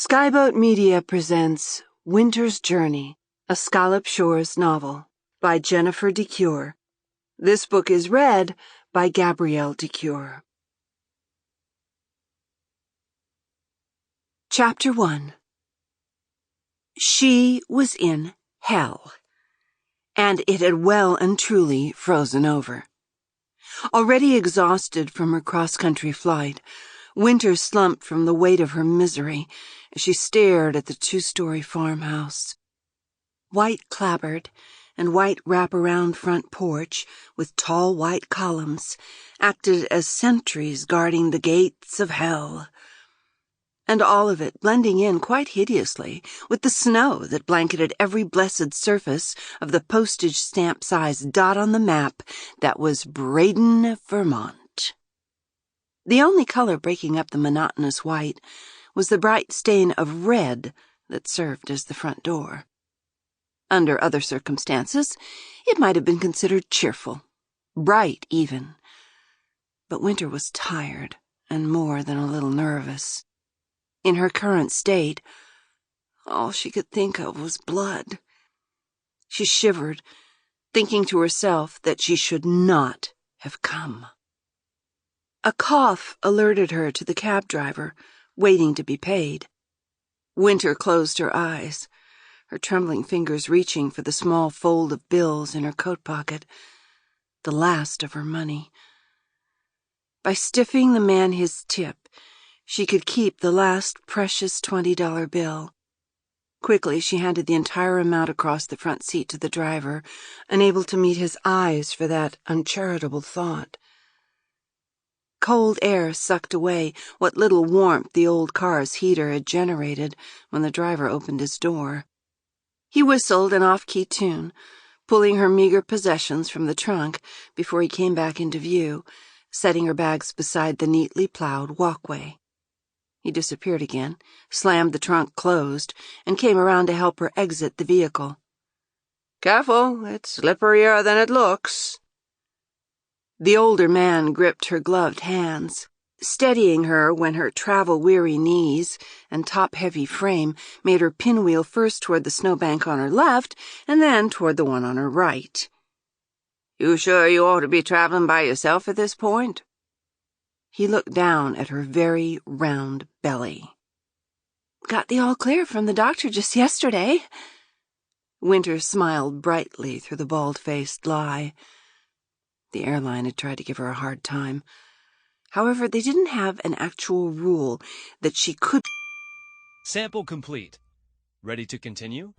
Skyboat Media presents Wynter's Journey, a Scallop Shores novel by Jennifer Decuir. This book is read by Gabrielle Decuir. Chapter 1. She was in hell, and it had well and truly frozen over. Already exhausted from her cross-country flight, Wynter slumped from the weight of her misery as she stared at the two-story farmhouse. White clapboard and white wrap-around front porch with tall white columns acted as sentries guarding the gates of hell. And all of it blending in quite hideously with the snow that blanketed every blessed surface of the postage stamp-sized dot on the map that was Braden, Vermont. The only color breaking up the monotonous white was the bright stain of red that served as the front door. Under other circumstances, it might have been considered cheerful, bright even. But Wynter was tired and more than a little nervous. In her current state, all she could think of was blood. She shivered, thinking to herself that she should not have come. A cough alerted her to the cab driver, waiting to be paid. Wynter closed her eyes, her trembling fingers reaching for the small fold of bills in her coat pocket, the last of her money. By stiffing the man his tip, she could keep the last precious $20 bill. Quickly, she handed the entire amount across the front seat to the driver, unable to meet his eyes for that uncharitable thought. Cold air sucked away what little warmth the old car's heater had generated when the driver opened his door. He whistled an off-key tune, pulling her meager possessions from the trunk before he came back into view, setting her bags beside the neatly plowed walkway. He disappeared again, slammed the trunk closed, and came around to help her exit the vehicle. "Careful, it's slipperier than it looks." The older man gripped her gloved hands, steadying her when her travel-weary knees and top-heavy frame made her pinwheel first toward the snowbank on her left and then toward the one on her right. "You sure you ought to be traveling by yourself at this point?" He looked down at her very round belly. "Got the all clear from the doctor just yesterday." Wynter smiled brightly through the bald-faced lie. The airline had tried to give her a hard time. However, they didn't have an actual rule that she could. Sample complete. Ready to continue?